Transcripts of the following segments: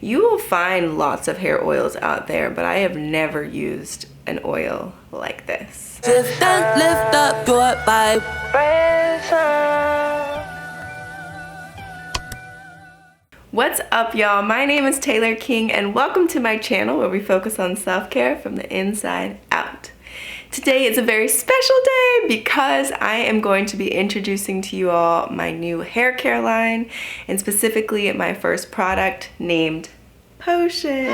You will find lots of hair oils out there, but I have never used an oil like this. Lift up your vibration. What's up, y'all? My name is Taylor King, and welcome to my channel where we focus on self-care from the inside out. Today is a very special day because I am going to be introducing to you all my new hair care line, and specifically my first product named Potion.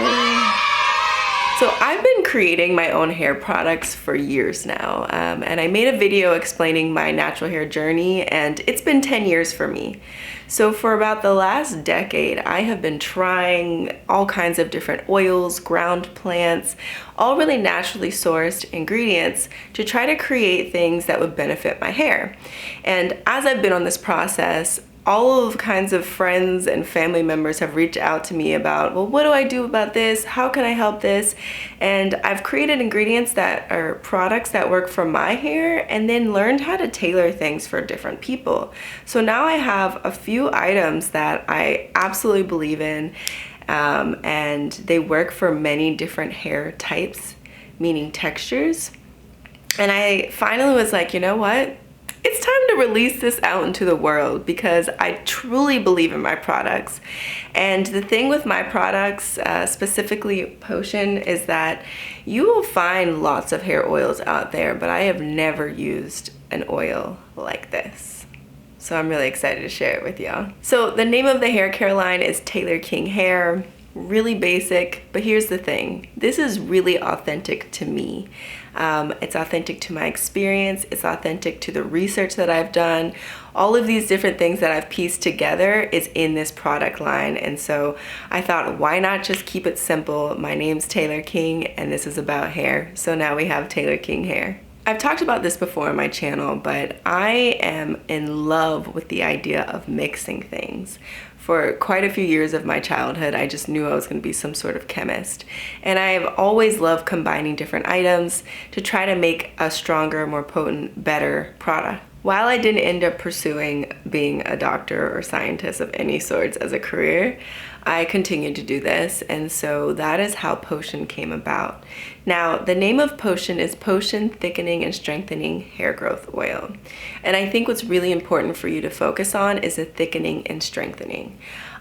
So I've been creating my own hair products for years now, and I made a video explaining my natural hair journey, and it's been 10 years for me. So for about the last decade, I have been trying all kinds of different oils, ground plants, all really naturally sourced ingredients to try to create things that would benefit my hair. And as I've been on this process, all of kinds of friends and family members have reached out to me about, well, what do I do about this? How can I help this? And I've created ingredients that are products that work for my hair, and then learned how to tailor things for different people. So now I have a few items that I absolutely believe in, and they work for many different hair types, meaning textures. And I finally was like, you know what? It's time to release this out into the world because I truly believe in my products. And the thing with my products, specifically Potion, is that you will find lots of hair oils out there, but I have never used an oil like this. So I'm really excited to share it with y'all. So the name of the hair care line is Taylor King Hair. Really basic, but here's the thing. This is really authentic to me. It's authentic to my experience. It's authentic to the research that I've done. All of these different things that I've pieced together is in this product line. And so I thought, why not just keep it simple? My name's Taylor King, and this is about hair. So now we have Taylor King Hair. I've talked about this before on my channel, but I am in love with the idea of mixing things. For quite a few years of my childhood, I just knew I was going to be some sort of chemist. And I've always loved combining different items to try to make a stronger, more potent, better product. While I didn't end up pursuing being a doctor or scientist of any sorts as a career, I continued to do this, and so that is how Potion came about. Now, the name of Potion is Potion Thickening and Strengthening Hair Growth Oil. And I think what's really important for you to focus on is the thickening and strengthening.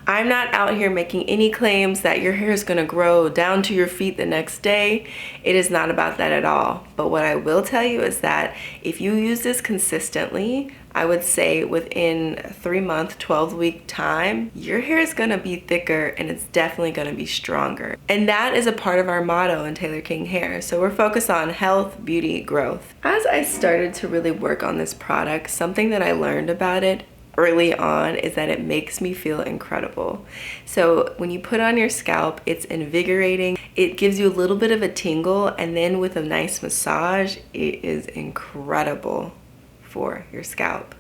I'm not out here making any claims that your hair is going to grow down to your feet the next day. It is not about that at all. But what I will tell you is that if you use this consistently, I would say within 3-month, 12-week time, your hair is going to be thicker and it's definitely going to be stronger. And that is a part of our motto in Taylor King Hair. So we're focused on health, beauty, growth. As I started to really work on this product, something that I learned about it early on is that it makes me feel incredible. So when you put on your scalp, it's invigorating. It gives you a little bit of a tingle, and then with a nice massage, it is incredible for your scalp.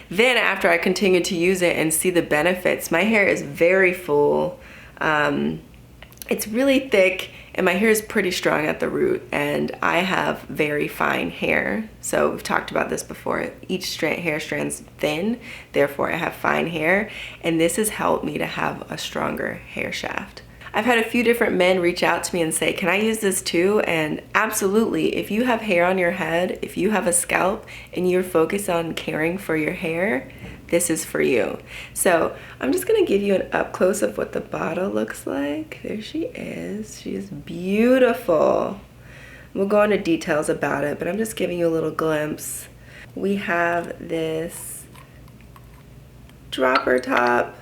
Then after I continue to use it and see the benefits, my hair is very full. It's really thick, and my hair is pretty strong at the root, and I have very fine hair. So we've talked about this before. Each hair strand's thin, therefore I have fine hair, and this has helped me to have a stronger hair shaft. I've had a few different men reach out to me and say, can I use this too? And absolutely, if you have hair on your head, if you have a scalp and you're focused on caring for your hair, this is for you. So I'm just gonna give you an up close of what the bottle looks like. There she is. She is beautiful. We'll go into details about it, but I'm just giving you a little glimpse. We have this dropper top.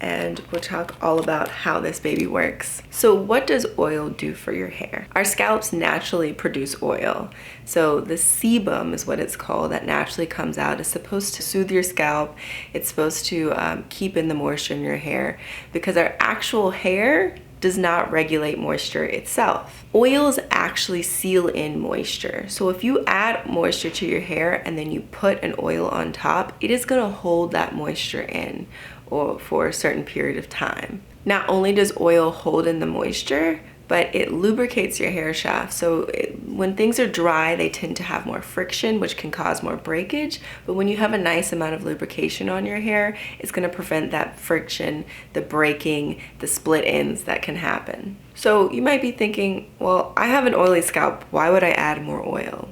And we'll talk all about how this baby works. So what does oil do for your hair? Our scalps naturally produce oil. So the sebum is what it's called that naturally comes out. It's supposed to soothe your scalp. It's supposed to keep in the moisture in your hair, because our actual hair does not regulate moisture itself. Oils actually seal in moisture. So if you add moisture to your hair and then you put an oil on top, it is gonna hold that moisture in or for a certain period of time. Not only does oil hold in the moisture, but it lubricates your hair shaft. So when things are dry, they tend to have more friction, which can cause more breakage. But when you have a nice amount of lubrication on your hair, it's going to prevent that friction, the breaking, the split ends that can happen. So you might be thinking, well, I have an oily scalp. Why would I add more oil?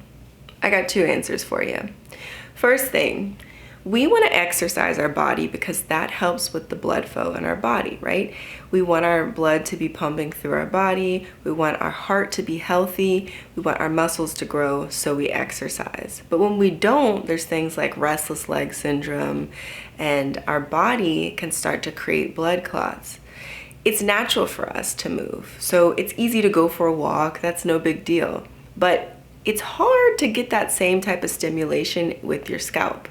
I got two answers for you. First thing, we want to exercise our body because that helps with the blood flow in our body, right? We want our blood to be pumping through our body. We want our heart to be healthy. We want our muscles to grow, so we exercise. But when we don't, there's things like restless leg syndrome, and our body can start to create blood clots. It's natural for us to move, so it's easy to go for a walk. That's no big deal. But it's hard to get that same type of stimulation with your scalp.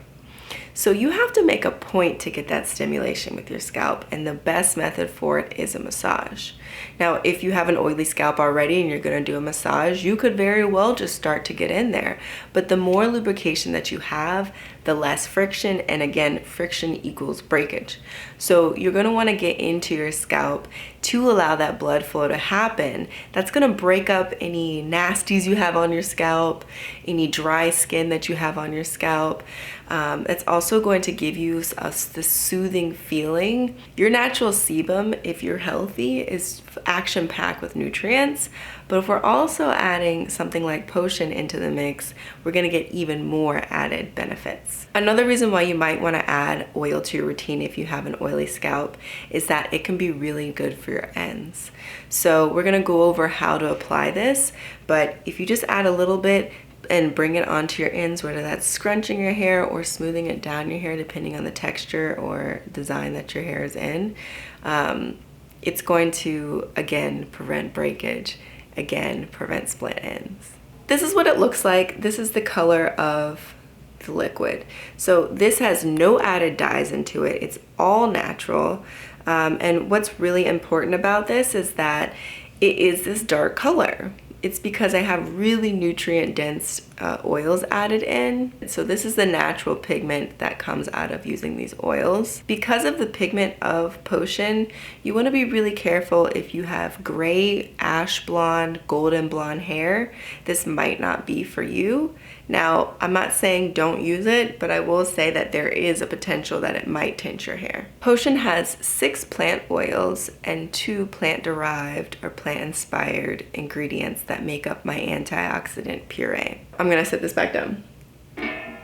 So you have to make a point to get that stimulation with your scalp, and the best method for it is a massage. Now, if you have an oily scalp already and you're going to do a massage, you could very well just start to get in there. But the more lubrication that you have, the less friction, and again, friction equals breakage. So you're going to want to get into your scalp to allow that blood flow to happen. That's going to break up any nasties you have on your scalp, any dry skin that you have on your scalp. It's also going to give you the soothing feeling. Your natural sebum, if you're healthy, is action-packed with nutrients. But if we're also adding something like potion into the mix, we're going to get even more added benefits. Another reason why you might want to add oil to your routine if you have an oily scalp is that it can be really good for your ends. So we're going to go over how to apply this, but if you just add a little bit and bring it onto your ends, whether that's scrunching your hair or smoothing it down your hair, depending on the texture or design that your hair is in, it's going to, again, prevent breakage, again, prevent split ends. This is what it looks like. This is the color of the liquid. So this has no added dyes into it. It's all natural. And what's really important about this is that it is this dark color. It's because I have really nutrient dense oils added in. So this is the natural pigment that comes out of using these oils. Because of the pigment of potion, you want to be really careful if you have gray, ash blonde, golden blonde hair. This might not be for you. Now, I'm not saying don't use it, but I will say that there is a potential that it might tint your hair. Potion has 6 plant oils and 2 plant-derived or plant-inspired ingredients that make up my antioxidant puree. I'm gonna set this back down.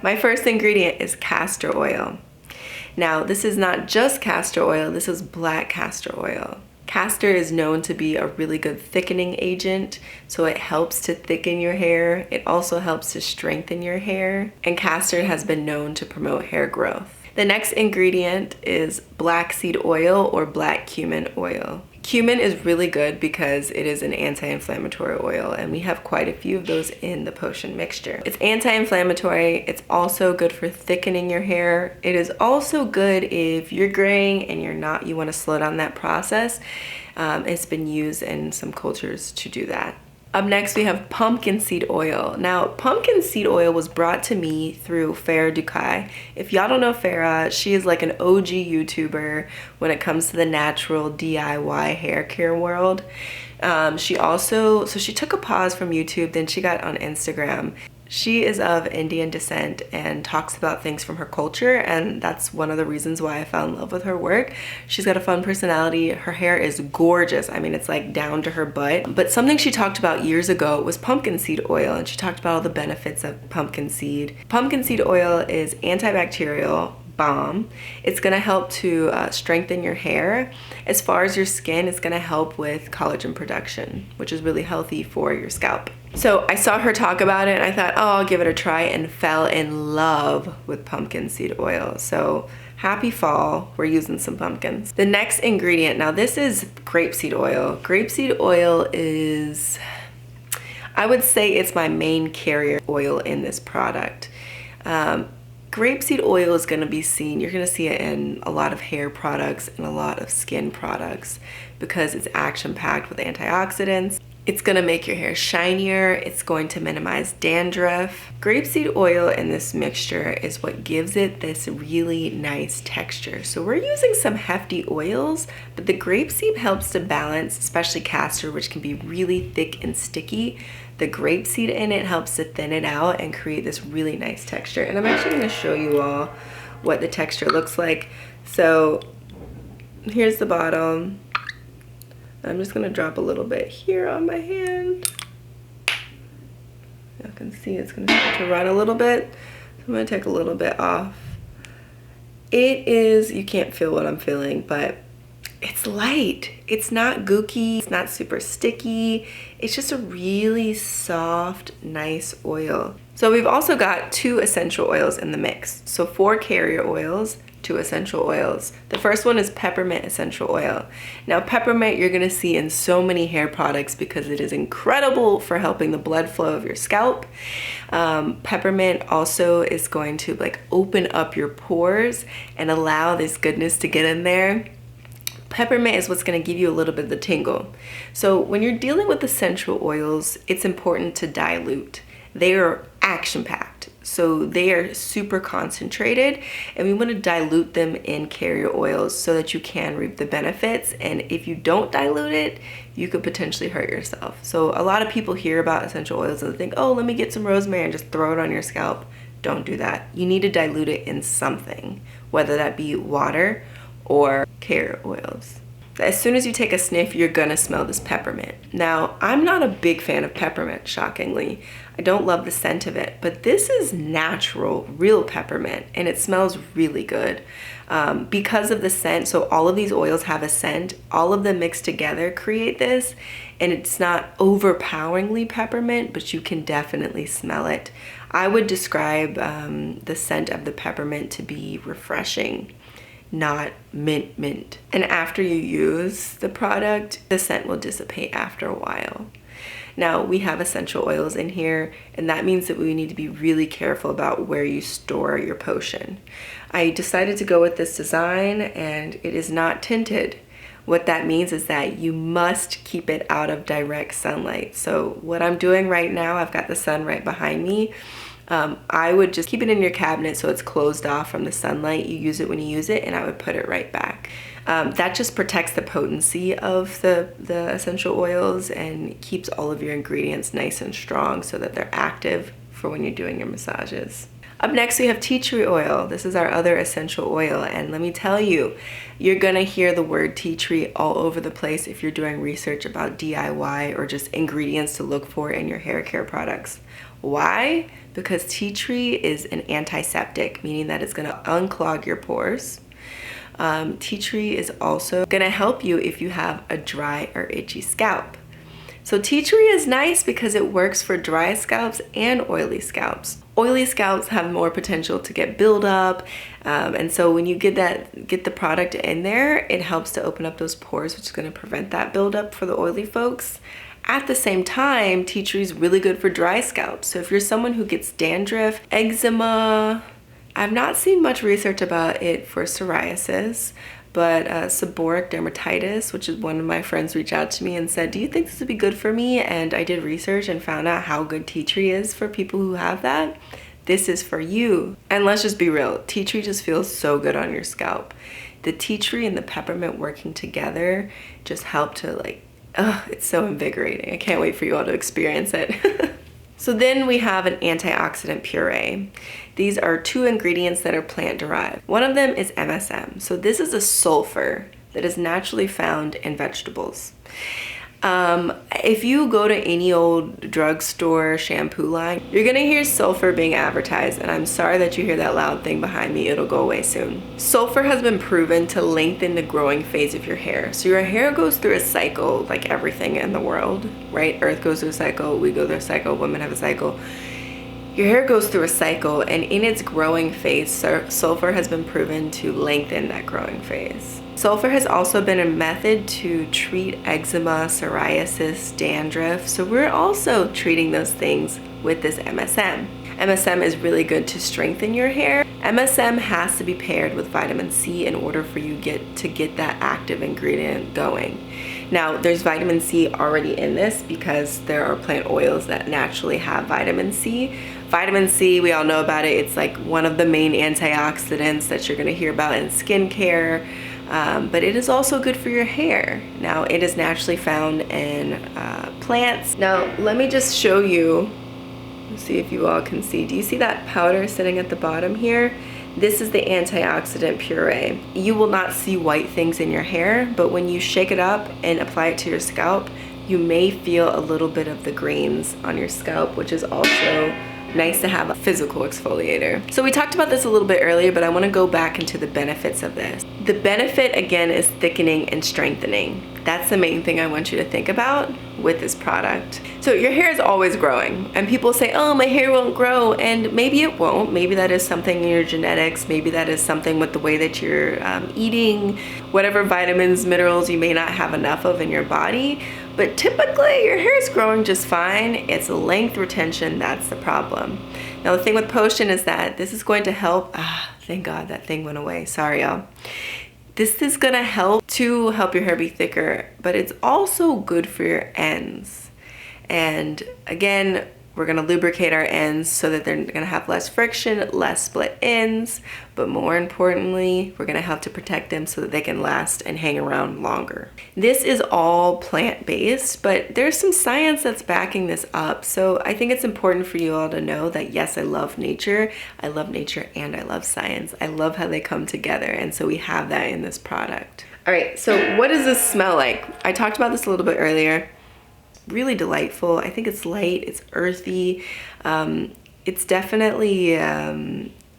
My first ingredient is castor oil. Now, this is not just castor oil, this is black castor oil. Castor is known to be a really good thickening agent, so it helps to thicken your hair. It also helps to strengthen your hair, and castor has been known to promote hair growth. The next ingredient is black seed oil or black cumin oil. Cumin is really good because it is an anti-inflammatory oil, and we have quite a few of those in the potion mixture. It's anti-inflammatory. It's also good for thickening your hair. It is also good if you're graying and you want to slow down that process. It's been used in some cultures to do that. Up next, we have pumpkin seed oil. Now, pumpkin seed oil was brought to me through Farah Dhukai. If y'all don't know Farah, she is like an OG YouTuber when it comes to the natural DIY hair care world. She took a pause from YouTube, then she got on Instagram. She is of Indian descent and talks about things from her culture, and that's one of the reasons why I fell in love with her work. She's got a fun personality. Her hair is gorgeous. I mean, it's like down to her butt. But something she talked about years ago was pumpkin seed oil, and she talked about all the benefits of pumpkin seed. Pumpkin seed oil is antibacterial, balm. It's gonna help to strengthen your hair. As far as your skin, it's gonna help with collagen production, which is really healthy for your scalp. So I saw her talk about it and I thought, oh, I'll give it a try, and fell in love with pumpkin seed oil. So happy fall, we're using some pumpkins. The next ingredient, now this is grapeseed oil. Grapeseed oil is, I would say it's my main carrier oil in this product. Grapeseed oil is going to be seen, you're going to see it in a lot of hair products and a lot of skin products because it's action-packed with antioxidants. It's gonna make your hair shinier. It's going to minimize dandruff. Grapeseed oil in this mixture is what gives it this really nice texture. So we're using some hefty oils, but the grapeseed helps to balance, especially castor, which can be really thick and sticky. The grapeseed in it helps to thin it out and create this really nice texture. And I'm actually gonna show you all what the texture looks like. So here's the bottom. I'm just gonna drop a little bit here on my hand. You can see it's gonna start to run a little bit. So I'm gonna take a little bit off. It is, you can't feel what I'm feeling, but it's light. It's not gooky, it's not super sticky. It's just a really soft, nice oil. So we've also got 2 essential oils in the mix. So 4 carrier oils, 2 essential oils. The first one is peppermint essential oil. Now peppermint you're gonna see in so many hair products because it is incredible for helping the blood flow of your scalp. Peppermint also is going to like open up your pores and allow this goodness to get in there. Peppermint is what's going to give you a little bit of the tingle. So when you're dealing with essential oils, it's important to dilute. They are action-packed, so they are super concentrated, and we want to dilute them in carrier oils so that you can reap the benefits. And if you don't dilute it, you could potentially hurt yourself. So a lot of people hear about essential oils and think, oh, let me get some rosemary and just throw it on your scalp. Don't do that. You need to dilute it in something, whether that be water or carrier oils. As soon as you take a sniff, you're gonna smell this peppermint. Now, I'm not a big fan of peppermint, shockingly. I don't love the scent of it, but this is natural, real peppermint, and it smells really good. Because of the scent, so all of these oils have a scent, all of them mixed together create this, and it's not overpoweringly peppermint, but you can definitely smell it. I would describe the scent of the peppermint to be refreshing, not mint. And after you use the product, the scent will dissipate after a while. Now we have essential oils in here, and that means that we need to be really careful about where you store your potion. I decided to go with this design, and it is not tinted. What that means is that you must keep it out of direct sunlight. So what I'm doing right now, I've got the sun right behind me. I would just keep it in your cabinet so it's closed off from the sunlight. You use it when you use it, and I would put it right back. That just protects the potency of the essential oils and keeps all of your ingredients nice and strong so that they're active for when you're doing your massages. Up next, we have tea tree oil. This is our other essential oil, and let me tell you, you're gonna hear the word tea tree all over the place if you're doing research about DIY or just ingredients to look for in your hair care products. Why? Because tea tree is an antiseptic, meaning that it's gonna unclog your pores. Tea tree is also gonna help you if you have a dry or itchy scalp. So tea tree is nice because it works for dry scalps and oily scalps. Oily scalps have more potential to get buildup, and so when you get the product in there, it helps to open up those pores, which is going to prevent that buildup for the oily folks. At the same time, tea tree is really good for dry scalps. So if you're someone who gets dandruff, eczema, I've not seen much research about it for psoriasis, but seborrheic dermatitis, which is one of my friends reached out to me and said, do you think this would be good for me? And I did research and found out how good tea tree is for people who have that. This is for you. And let's just be real, tea tree just feels so good on your scalp. The tea tree and the peppermint working together just help to it's so invigorating. I can't wait for you all to experience it. So then we have an antioxidant puree. These are 2 ingredients that are plant derived. One of them is MSM. So this is a sulfur that is naturally found in vegetables. If you go to any old drugstore shampoo line, you're gonna hear sulfur being advertised, and I'm sorry that you hear that loud thing behind me. It'll go away soon. Sulfur has been proven to lengthen the growing phase of your hair. So your hair goes through a cycle like everything in the world, right? Earth goes through a cycle, we go through a cycle, women have a cycle. Your hair goes through a cycle, and in its growing phase, sulfur has been proven to lengthen that growing phase. Sulfur has also been a method to treat eczema, psoriasis, dandruff, so we're also treating those things with this MSM. MSM is really good to strengthen your hair. MSM has to be paired with vitamin C in order for you to get that active ingredient going. Now, there's vitamin C already in this because there are plant oils that naturally have vitamin C. Vitamin C, we all know about it. It's like one of the main antioxidants that you're gonna hear about in skincare, but it is also good for your hair. Now, it is naturally found in plants. Now, let me just show you, see if you all can see. Do you see that powder sitting at the bottom here? This is the antioxidant puree. You will not see white things in your hair, but when you shake it up and apply it to your scalp, you may feel a little bit of the grains on your scalp, which is also nice to have a physical exfoliator. So we talked about this a little bit earlier, but I want to go back into the benefits of this. The benefit, again, is thickening and strengthening. That's the main thing I want you to think about with this product. So your hair is always growing, and people say, oh, my hair won't grow, and maybe it won't. Maybe that is something in your genetics. Maybe that is something with the way that you're eating, whatever vitamins, minerals you may not have enough of in your body. But typically your hair is growing just fine. It's length retention that's the problem. Now the thing with Potion is that this is going to help, thank God that thing went away, sorry y'all. This is gonna help your hair be thicker, but it's also good for your ends. And again, we're gonna lubricate our ends so that they're gonna have less friction, less split ends, but more importantly, we're gonna help to protect them so that they can last and hang around longer. This is all plant-based, but there's some science that's backing this up. So I think it's important for you all to know that yes, I love nature and I love science. I love how they come together, and so we have that in this product. All right, so what does this smell like? I talked about this a little bit earlier. Really delightful. I think it's light, it's earthy. It's definitely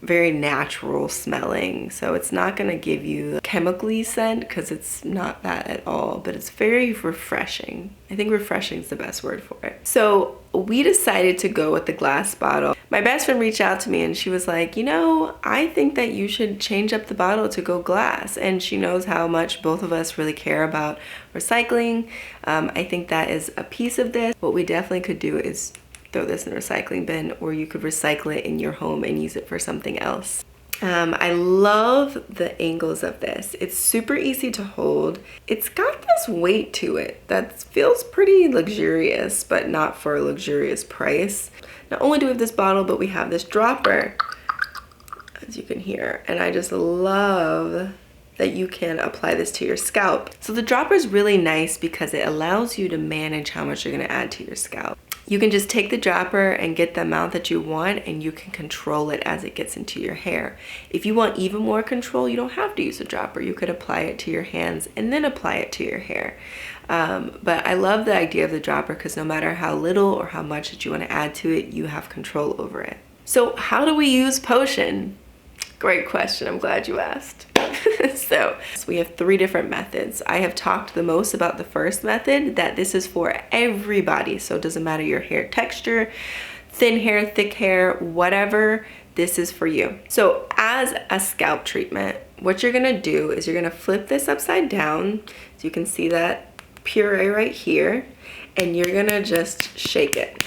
very natural smelling. So it's not gonna give you a chemically scent because it's not that at all, but it's very refreshing. I think refreshing is the best word for it. So we decided to go with the glass bottle. My best friend reached out to me and she was like, you know, I think that you should change up the bottle to go glass. And she knows how much both of us really care about recycling. I think that is a piece of this. What we definitely could do is throw this in the recycling bin, or you could recycle it in your home and use it for something else. I love the angles of this. It's super easy to hold. It's got this weight to it that feels pretty luxurious, but not for a luxurious price. Not only do we have this bottle, but we have this dropper, as you can hear, and I just love that you can apply this to your scalp. So the dropper is really nice because it allows you to manage how much you're gonna add to your scalp. You can just take the dropper and get the amount that you want, and you can control it as it gets into your hair. If you want even more control, you don't have to use a dropper. You could apply it to your hands and then apply it to your hair. But I love the idea of the dropper because no matter how little or how much that you want to add to it, you have control over it. So how do we use Potion? Great question, I'm glad you asked. So we have 3 different methods. I have talked the most about the first method, that this is for everybody. So it doesn't matter your hair texture, thin hair, thick hair, whatever, this is for you. So as a scalp treatment, what you're gonna do is you're gonna flip this upside down. So you can see that puree right here, and you're gonna just shake it.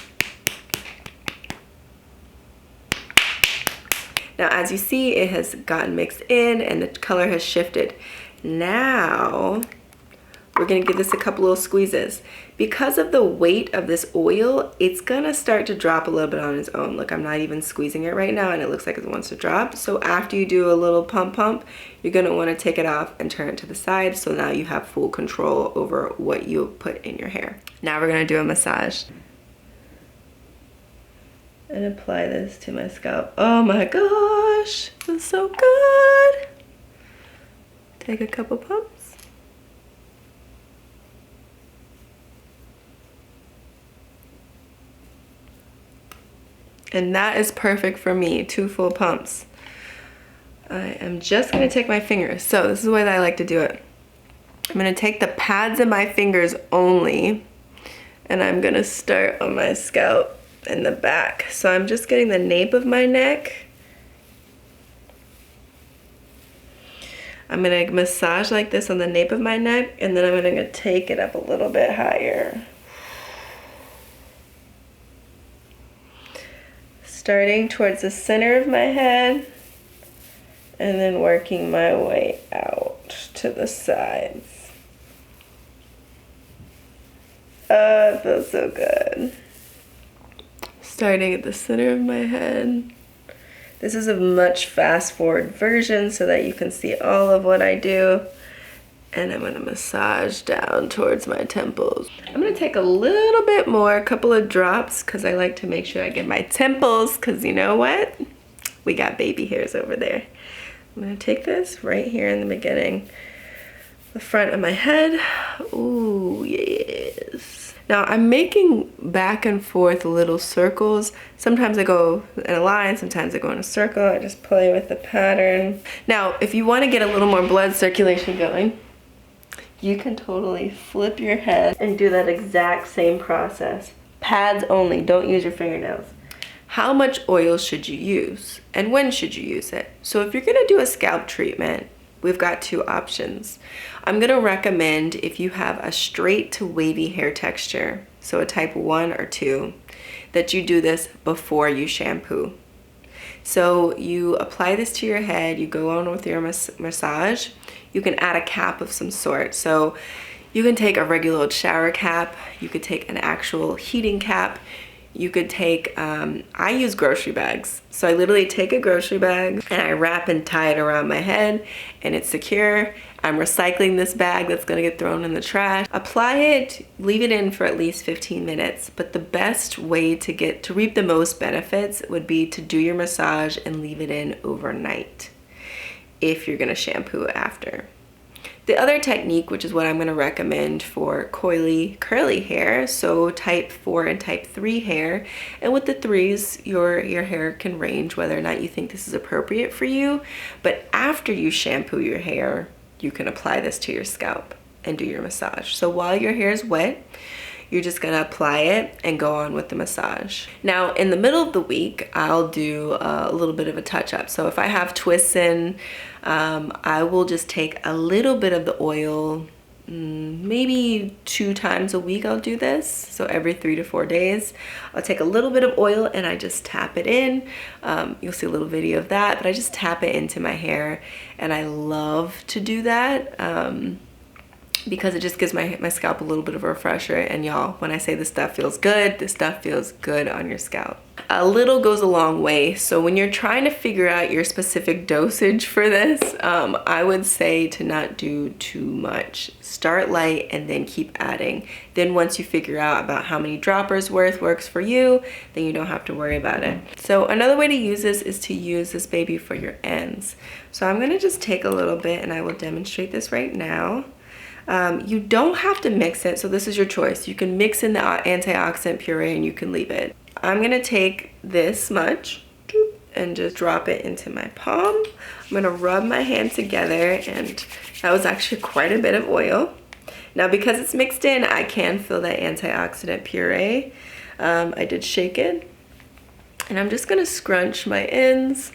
Now, as you see, it has gotten mixed in and the color has shifted. Now, we're gonna give this a couple little squeezes. Because of the weight of this oil, it's gonna start to drop a little bit on its own. Look, I'm not even squeezing it right now and it looks like it wants to drop. So after you do a little pump, you're gonna wanna take it off and turn it to the side. So now you have full control over what you put in your hair. Now we're gonna do a massage. And apply this to my scalp. Oh my gosh, feels so good. Take a couple pumps. And that is perfect for me, 2 full pumps. I am just gonna take my fingers. So this is the way that I like to do it. I'm gonna take the pads of my fingers only, and I'm gonna start on my scalp in the back. So I'm just getting the nape of my neck. I'm gonna massage like this on the nape of my neck, and then I'm gonna take it up a little bit higher. Starting towards the center of my head, and then working my way out to the sides. It feels so good. Starting at the center of my head. This is a much fast forward version so that you can see all of what I do. And I'm gonna massage down towards my temples. I'm gonna take a little bit more, a couple of drops, because I like to make sure I get my temples, because you know what? We got baby hairs over there. I'm gonna take this right here in the beginning, the front of my head. Ooh, yes. Now I'm making back and forth little circles. Sometimes I go in a line, sometimes I go in a circle. I just play with the pattern. Now, if you wanna get a little more blood circulation going, you can totally flip your head and do that exact same process. Pads only, don't use your fingernails. How much oil should you use and when should you use it? So if you're gonna do a scalp treatment, we've got two options. I'm gonna recommend, if you have a straight to wavy hair texture, so a type 1 or 2, that you do this before you shampoo. So you apply this to your head, you go on with your massage. You can add a cap of some sort. So you can take a regular old shower cap, you could take an actual heating cap, you could take, I use grocery bags. So I literally take a grocery bag and I wrap and tie it around my head and it's secure. I'm recycling this bag that's gonna get thrown in the trash. Apply it, leave it in for at least 15 minutes. But the best way to reap the most benefits would be to do your massage and leave it in overnight if you're gonna shampoo after. The other technique, which is what I'm gonna recommend for coily, curly hair, so type 4 and type 3 hair, and with the 3s, your hair can range whether or not you think this is appropriate for you, but after you shampoo your hair, you can apply this to your scalp and do your massage. So while your hair is wet, you're just gonna apply it and go on with the massage. Now, in the middle of the week, I'll do a little bit of a touch-up. So if I have twists in, I will just take a little bit of the oil, maybe 2 times a week I'll do this. So every 3 to 4 days, I'll take a little bit of oil and I just tap it in. You'll see a little video of that, but I just tap it into my hair and I love to do that. Because it just gives my scalp a little bit of a refresher. And y'all, when I say this stuff feels good, this stuff feels good on your scalp. A little goes a long way. So when you're trying to figure out your specific dosage for this, I would say to not do too much. Start light and then keep adding. Then once you figure out about how many droppers worth works for you, then you don't have to worry about it. So another way to use this is to use this baby for your ends. So I'm gonna just take a little bit and I will demonstrate this right now. You don't have to mix it, so this is your choice. You can mix in the antioxidant puree and you can leave it. I'm gonna take this much and just drop it into my palm. I'm gonna rub my hand together, and that was actually quite a bit of oil. Now because it's mixed in, I can feel that antioxidant puree. I did shake it, and I'm just gonna scrunch my ends.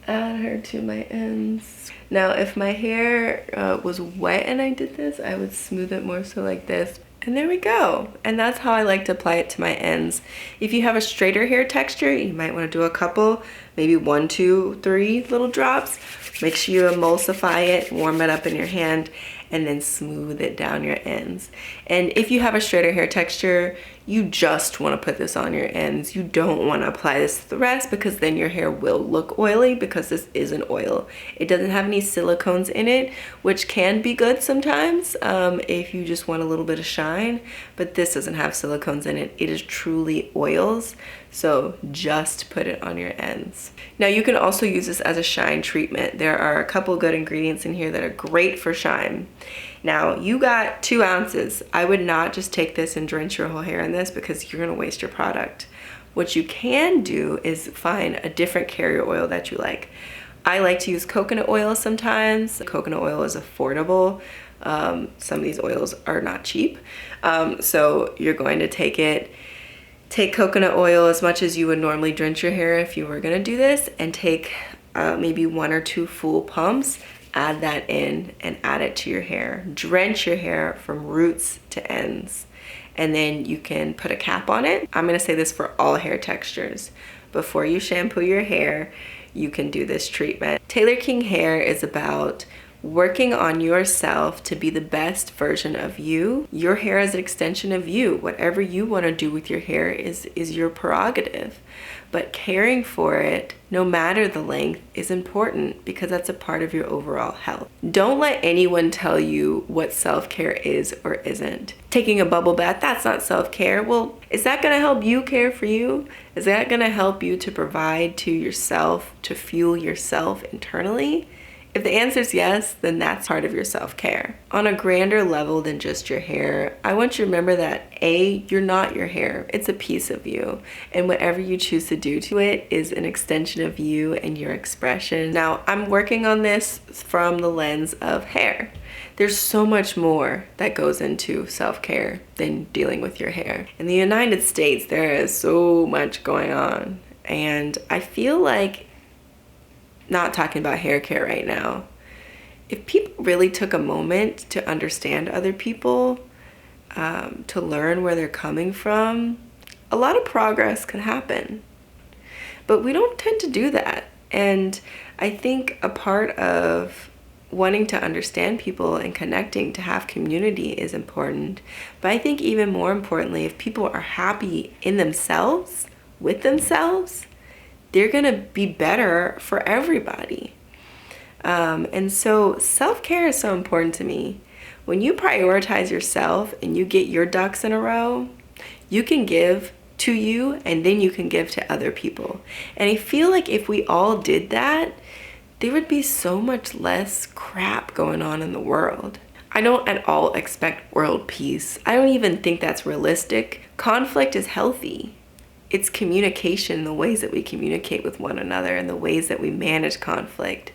Add her to my ends. Now if my hair was wet and I did this, I would smooth it more so like this. And there we go. And that's how I like to apply it to my ends. If you have a straighter hair texture, you might want to do a couple, maybe 1, 2, 3 little drops. Make sure you emulsify it, warm it up in your hand, and then smooth it down your ends. And if you have a straighter hair texture, you just want to put this on your ends. You don't want to apply this to the rest, because then your hair will look oily, because this is an oil. It doesn't have any silicones in it, which can be good sometimes if you just want a little bit of shine, but this doesn't have silicones in it. It is truly oils. So just put it on your ends. Now you can also use this as a shine treatment. There are a couple good ingredients in here that are great for shine. Now you got 2 ounces. I would not just take this and drench your whole hair in this, because you're gonna waste your product. What you can do is find a different carrier oil that you like. I like to use coconut oil sometimes. Coconut oil is affordable. Some of these oils are not cheap. So you're going to take coconut oil as much as you would normally drench your hair if you were gonna do this, and take maybe 1 or 2 full pumps, add that in and add it to your hair. Drench your hair from roots to ends. And then you can put a cap on it. I'm gonna say this for all hair textures. Before you shampoo your hair, you can do this treatment. Taylor King hair is about working on yourself to be the best version of you. Your hair is an extension of you. Whatever you want to do with your hair is your prerogative. But caring for it, no matter the length, is important because that's a part of your overall health. Don't let anyone tell you what self-care is or isn't. Taking a bubble bath, that's not self-care. Well, is that gonna help you care for you? Is that gonna help you to provide to yourself, to fuel yourself internally? If the answer is yes, then that's part of your self-care. On a grander level than just your hair, I want you to remember that A, you're not your hair. It's a piece of you. And whatever you choose to do to it is an extension of you and your expression. Now, I'm working on this from the lens of hair. There's so much more that goes into self-care than dealing with your hair. In the United States, there is so much going on. And I feel like, not talking about hair care right now, if people really took a moment to understand other people, to learn where they're coming from, a lot of progress could happen. But we don't tend to do that. And I think a part of wanting to understand people and connecting to have community is important. But I think even more importantly, if people are happy in themselves, with themselves, they're gonna be better for everybody. And so self-care is so important to me. When you prioritize yourself and you get your ducks in a row, you can give to you and then you can give to other people. And I feel like if we all did that, there would be so much less crap going on in the world. I don't at all expect world peace. I don't even think that's realistic. Conflict is healthy. It's communication, the ways that we communicate with one another and the ways that we manage conflict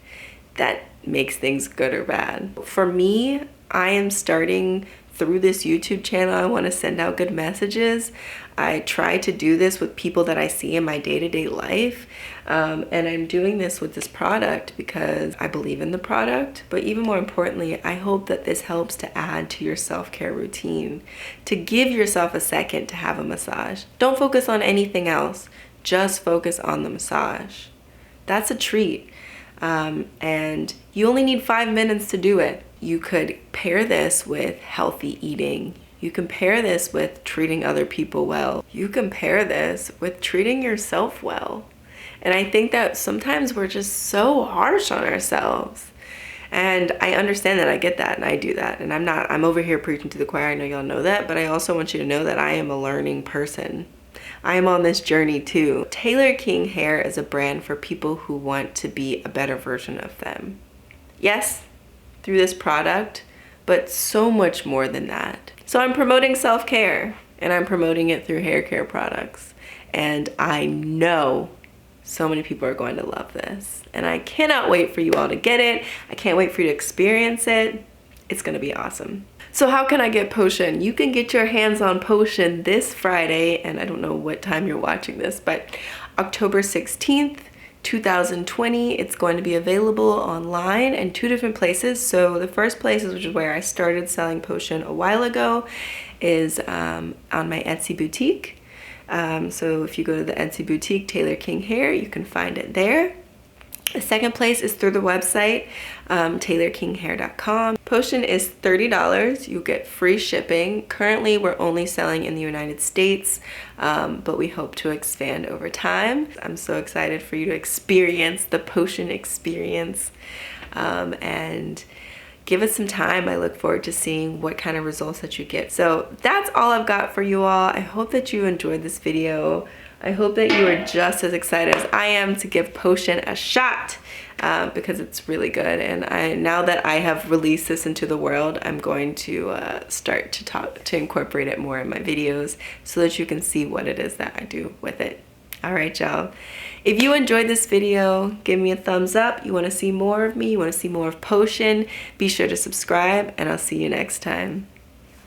that makes things good or bad. For me, I am starting through this YouTube channel. I want to send out good messages. I try to do this with people that I see in my day-to-day life. And I'm doing this with this product because I believe in the product. But even more importantly, I hope that this helps to add to your self-care routine, to give yourself a second to have a massage. Don't focus on anything else. Just focus on the massage. That's a treat. And you only need 5 minutes to do it. You could pair this with healthy eating. You can pair this with treating other people well. You can pair this with treating yourself well. And I think that sometimes we're just so harsh on ourselves. And I understand that, I get that, and I do that. And I'm over here preaching to the choir, I know y'all know that, but I also want you to know that I am a learning person. I am on this journey too. Taylor King Hair is a brand for people who want to be a better version of them. Yes, through this product, but so much more than that. So I'm promoting self-care and I'm promoting it through hair care products. And I know so many people are going to love this. And I cannot wait for you all to get it. I can't wait for you to experience it. It's gonna be awesome. So how can I get Potion? You can get your hands on Potion this Friday, and I don't know what time you're watching this, but October 16th, 2020, it's going to be available online in 2 different places. So the first place, which is where I started selling Potion a while ago, is on my Etsy boutique. So if you go to the Etsy boutique, Taylor King Hair, you can find it there. The second place is through the website, taylorkinghair.com. Potion is $30. You get free shipping. Currently, we're only selling in the United States, but we hope to expand over time. I'm so excited for you to experience the Potion experience, and give us some time. I look forward to seeing what kind of results that you get. So that's all I've got for you all. I hope that you enjoyed this video. I hope that you are just as excited as I am to give Potion a shot, because it's really good. And now that I have released this into the world, I'm going to start to incorporate it more in my videos so that you can see what it is that I do with it. All right, y'all. If you enjoyed this video, give me a thumbs up. You want to see more of me, you want to see more of Potion, be sure to subscribe, and I'll see you next time.